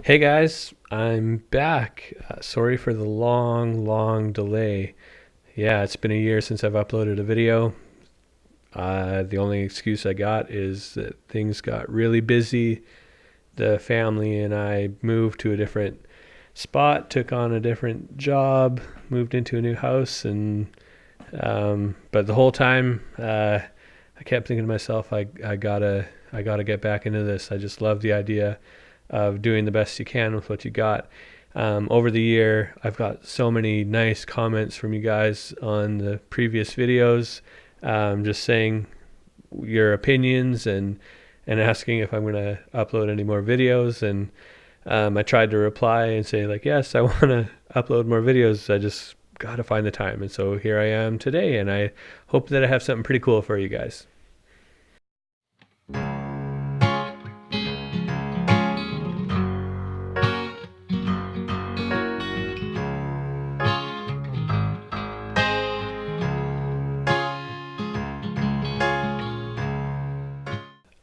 Hey guys, I'm back. Sorry for the long delay. Yeah, it's been a year since I've uploaded a video. The only excuse I got is that things got really busy. The family and I moved to a different spot, took on a different job, moved into a new house, and but the whole time I kept thinking to myself, I gotta get back into this. I just love the idea of doing the best you can with what you got. Over the year, I've got so many nice comments from you guys on the previous videos, just saying your opinions and asking if I'm going to upload any more videos. And I tried to reply and say like, yes, I want to upload more videos. I just got to find the time. And so here I am today, and I hope that I have something pretty cool for you guys.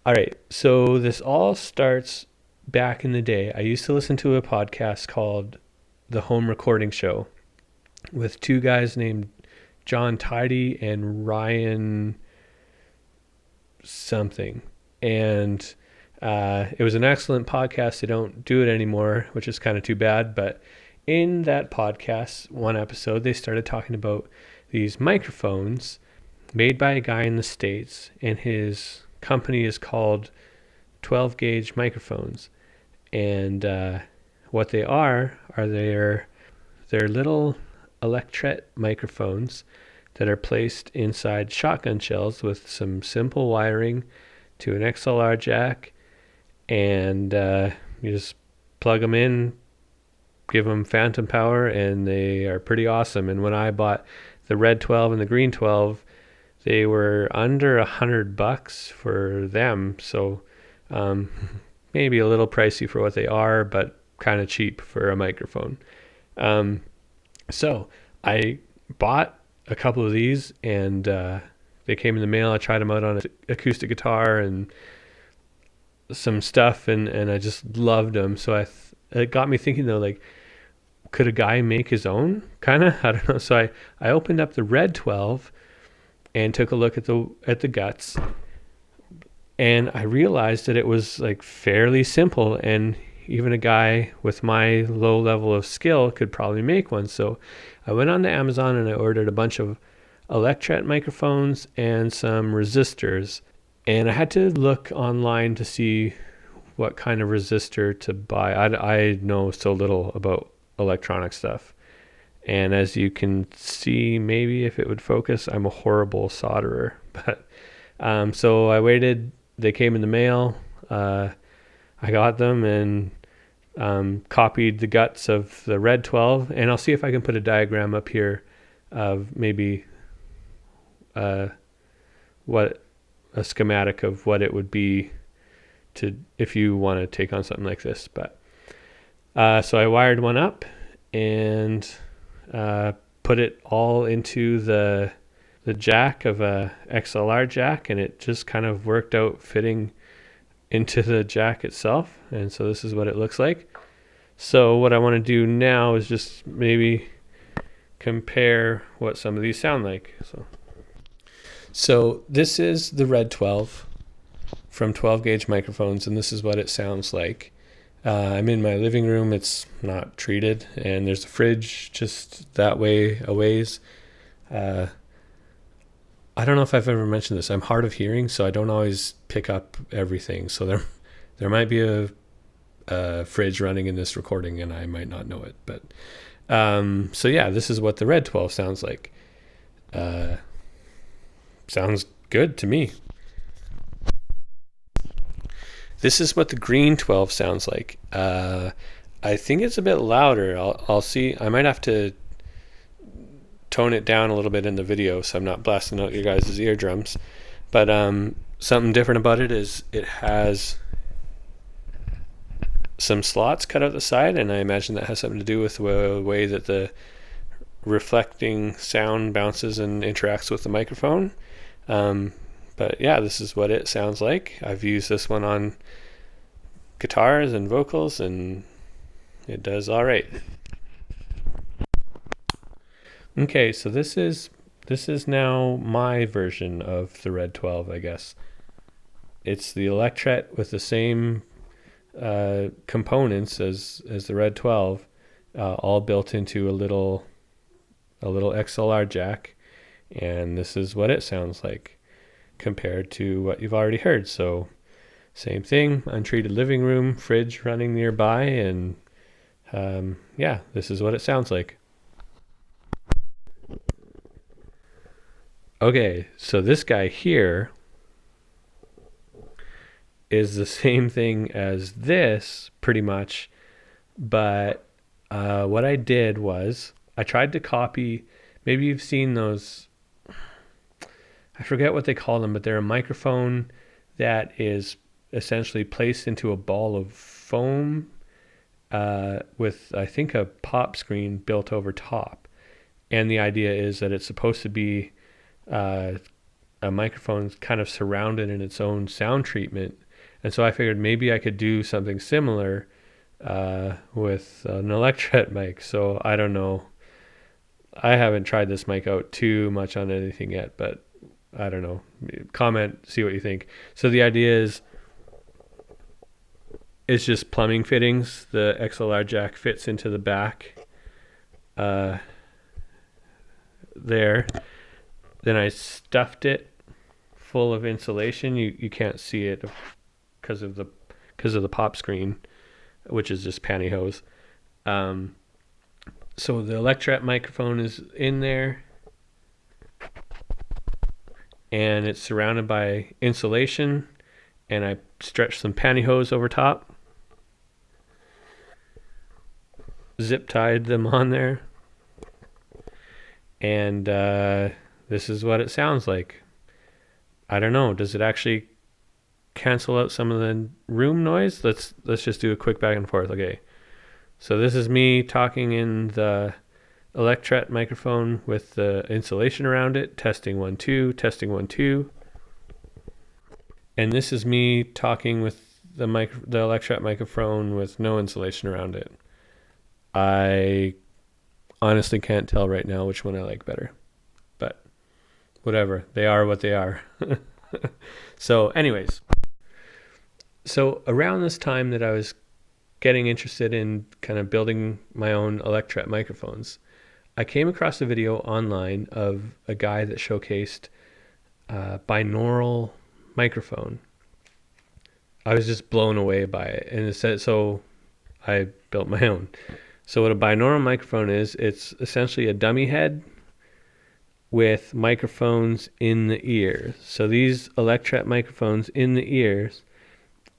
All right, so this all starts back in the day. I used to listen to a podcast called The Home Recording Show with two guys named John Tidy and Ryan something. And it was an excellent podcast. They don't do it anymore, which is kind of too bad. But in that podcast, one episode, they started talking about these microphones made by a guy in the States, and his company is called 12 gauge microphones. And what they are they're little Electret microphones that are placed inside shotgun shells with some simple wiring to an XLR jack, and you just plug them in, give them phantom power, and they are pretty awesome. And when I bought the red 12 and the green 12, they were under $100 for them, so um, maybe a little pricey for what they are, but kind of cheap for a microphone. Um, so I bought a couple of these, and they came in the mail. I tried them out on an acoustic guitar and some stuff, and I just loved them. So it got me thinking though, like, could a guy make his own? Kind of, I don't know. So I opened up the red 12 and took a look at the guts, and I realized that it was like fairly simple, and even a guy with my low level of skill could probably make one. So I went on to Amazon and I ordered a bunch of Electret microphones and some resistors. And I had to look online to see what kind of resistor to buy. I know so little about electronic stuff. And as you can see, maybe if it would focus, I'm a horrible solderer. But so I waited. They came in the mail. I got them and copied the guts of the red 12. And I'll see if I can put a diagram up here of maybe what a schematic of what it would be to if you want to take on something like this. But so I wired one up and put it all into the jack of a XLR jack, and it just kind of worked out fitting into the jack itself. And so this is what it looks like. So what I want to do now is just maybe compare what some of these sound like. So this is the red 12 from 12 gauge microphones, and this is what it sounds like. I'm in my living room. It's not treated, and there's a fridge just that way a ways. I don't know if I've ever mentioned this. I'm hard of hearing, so I don't always pick up everything. So there might be a fridge running in this recording, and I might not know it. But so yeah, this is what the red 12 sounds like. Sounds good to me. This is what the green 12 sounds like. I think it's a bit louder. I'll see. I might have to tone it down a little bit in the video so I'm not blasting out your guys' eardrums. But something different about it is it has some slots cut out the side, and I imagine that has something to do with the way that the reflecting sound bounces and interacts with the microphone. But yeah, this is what it sounds like. I've used this one on guitars and vocals, and It does all right. Okay, so this is now my version of the Red 12, I guess. It's the Electret with the same components as the Red 12, all built into a little XLR jack, and this is what it sounds like compared to what you've already heard. So same thing, untreated living room, fridge running nearby, and yeah, this is what it sounds like. Okay, so this guy here is the same thing as this, pretty much, but what I did was I tried to copy, maybe you've seen those, I forget what they call them, but they're a microphone that is essentially placed into a ball of foam with, I think, a pop screen built over top. And the idea is that it's supposed to be a microphone kind of surrounded in its own sound treatment. And so I figured maybe I could do something similar with an Electret mic. So I don't know. I haven't tried this mic out too much on anything yet, but I don't know. Comment, see what you think. So the idea is it's just plumbing fittings. The XLR jack fits into the back there. Then I stuffed it full of insulation. You can't see it because of the pop screen, which is just pantyhose. So the Electret microphone is in there, and it's surrounded by insulation, and I stretched some pantyhose over top, zip tied them on there, and this is what it sounds like. I don't know, does it actually cancel out some of the room noise? Let's just do a quick back and forth. Okay, so this is me talking in the Electret microphone with the insulation around it. Testing 1 2, testing 1 2. And this is me talking with the Electret microphone with no insulation around it. I honestly can't tell right now which one I like better, but whatever, they are what they are. So anyways, so around this time that I was getting interested in kind of building my own Electret microphones, I came across a video online of a guy that showcased a binaural microphone. I was just blown away by it, and it said, so I built my own. So what a binaural microphone is, it's essentially a dummy head with microphones in the ears. So these Electret microphones in the ears,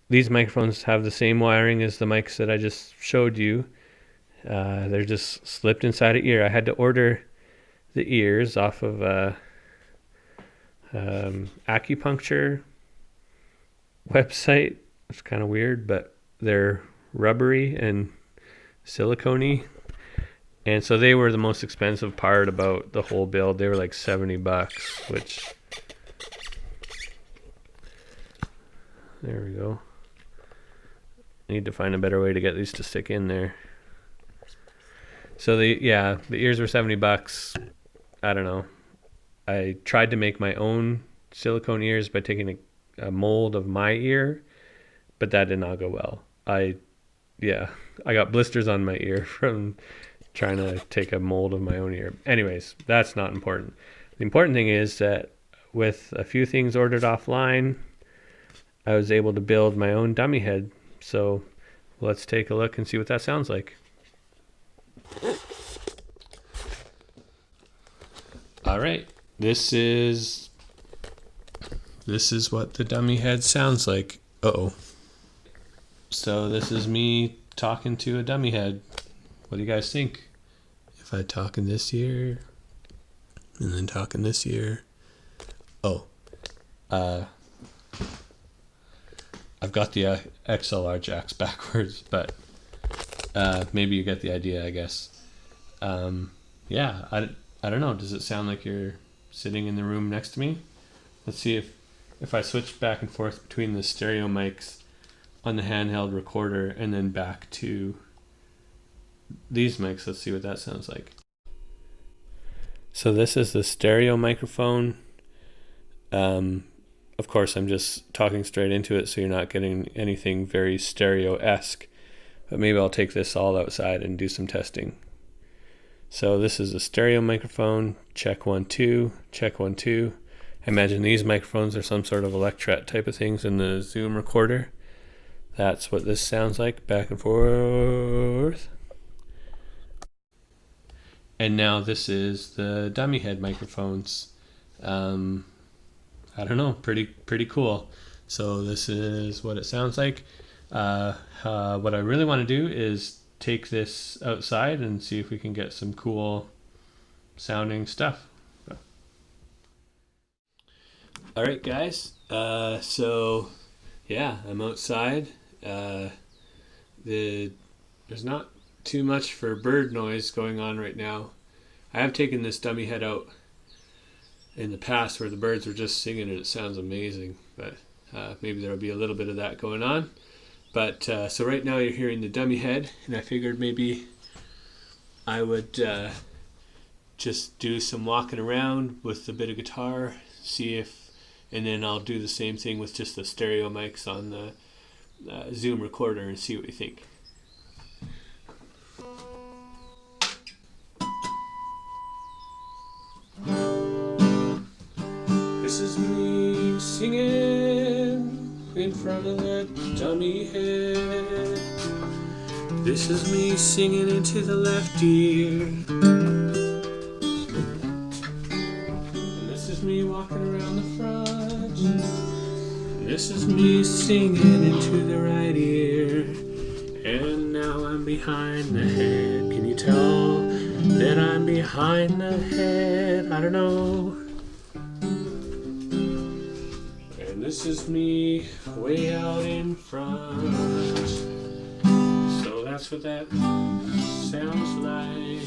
these microphones have the same wiring as the mics that I just showed you. They're just slipped inside an ear. I had to order the ears off of a acupuncture website. It's kind of weird, but they're rubbery and silicone-y. And so they were the most expensive part about the whole build. They were like $70, which, there we go. I need to find a better way to get these to stick in there. So the ears were $70. I don't know. I tried to make my own silicone ears by taking a mold of my ear, but that did not go well. I got blisters on my ear from trying to take a mold of my own ear. Anyways, that's not important. The important thing is that with a few things ordered offline, I was able to build my own dummy head. So let's take a look and see what that sounds like. All right, this is what the dummy head sounds like. Uh-oh. So this is me talking to a dummy head. What do you guys think? If I talk in this ear and then talk in this ear. Oh, I've got the XLR jacks backwards, but maybe you get the idea, I guess. Yeah, I don't know. Does it sound like you're sitting in the room next to me? Let's see if I switch back and forth between the stereo mics on the handheld recorder and then back to these mics. Let's see what that sounds like. So this is the stereo microphone. Of course, I'm just talking straight into it, so you're not getting anything very stereo-esque. But maybe I'll take this all outside and do some testing. So this is a stereo microphone. Check 1 2. Check 1 2. I imagine these microphones are some sort of Electret type of things in the Zoom recorder. That's what this sounds like, back and forth. And now this is the dummy head microphones. I don't know, pretty cool. So this is what it sounds like. What I really want to do is take this outside and see if we can get some cool sounding stuff. All right, guys. So yeah, I'm outside. There's not too much for bird noise going on right now. I have taken this dummy head out in the past where the birds were just singing and it sounds amazing, but maybe there'll be a little bit of that going on. But so right now you're hearing the dummy head, and I figured maybe I would just do some walking around with a bit of guitar, and then I'll do the same thing with just the stereo mics on the Zoom recorder and see what you think. This is me singing in front of that dummy head. This is me singing into the left ear. And this is me walking around the front. This is me singing into the right ear. And now I'm behind the head. Can you tell that I'm behind the head? I don't know. And this is me way out in front. So that's what that sounds like.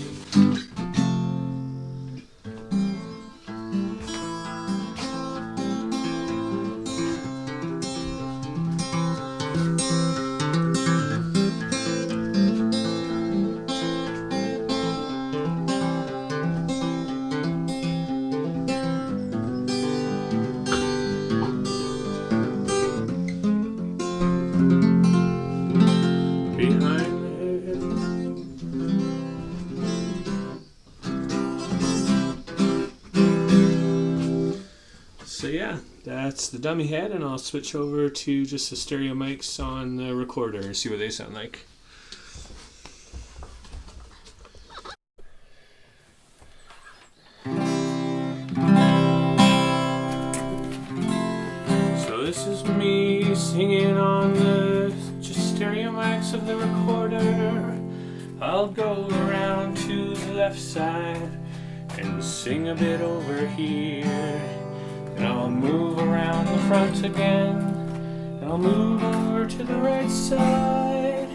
So yeah, that's the dummy head, and I'll switch over to just the stereo mics on the recorder and see what they sound like. So this is me singing on the just stereo mics of the recorder. I'll go around to the left side and sing a bit over here. And I'll move around the front again, and I'll move over to the right side,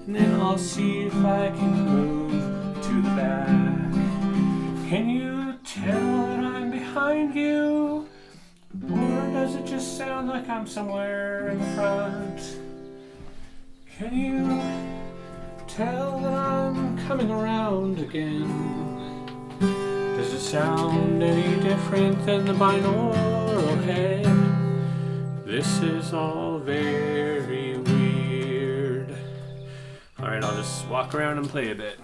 and then I'll see if I can move to the back. Can you tell that I'm behind you? Or does it just sound like I'm somewhere in the front? Can you tell that I'm coming around again? Does it sound any different than the binaural head? This is all very weird. Alright, I'll just walk around and play a bit.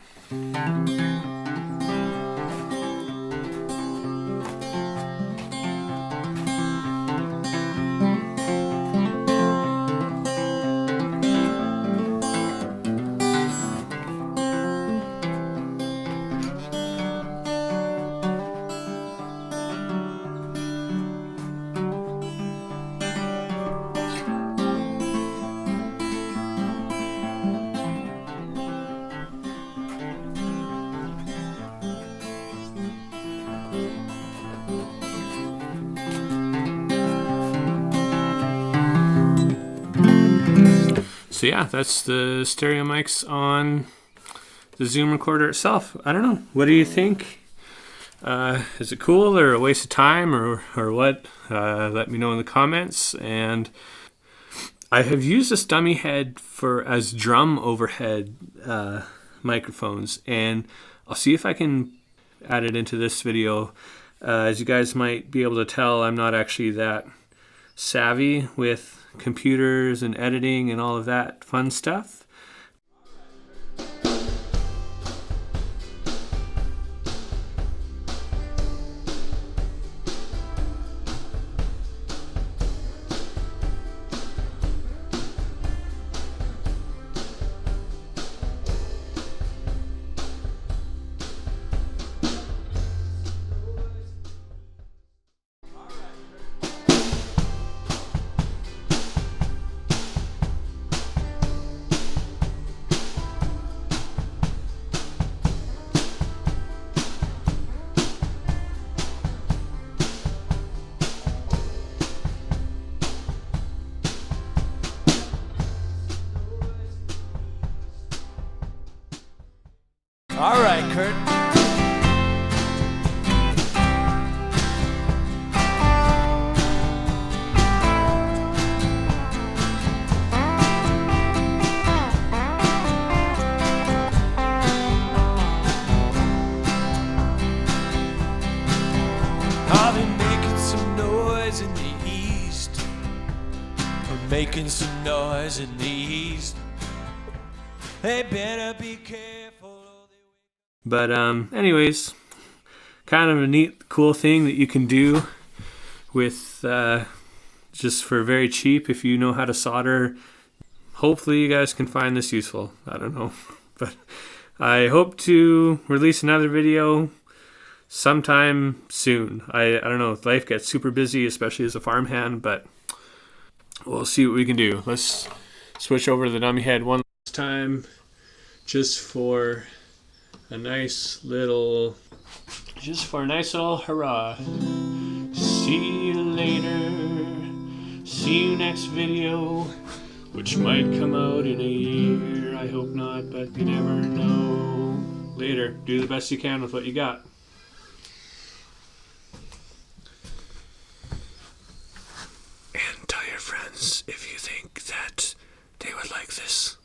So yeah, that's the stereo mics on the Zoom recorder itself. I don't know. What do you think? Is it cool or a waste of time or what? Let me know in the comments. And I have used this dummy head as drum overhead microphones, and I'll see if I can add it into this video. As you guys might be able to tell, I'm not actually that savvy with computers and editing and all of that fun stuff. All right, Kurt. I've been making some noise in the east. I'm making some noise in the east. They better be careful. But anyways, kind of a neat, cool thing that you can do with just for very cheap if you know how to solder. Hopefully you guys can find this useful. I don't know. But I hope to release another video sometime soon. I don't know. Life gets super busy, especially as a farmhand, but we'll see what we can do. Let's switch over to the dummy head one last time just for a nice little hurrah. See you later. See you next video, which might come out in a year. I hope not, but you never know. Later. Do the best you can with what you got. And tell your friends if you think that they would like this.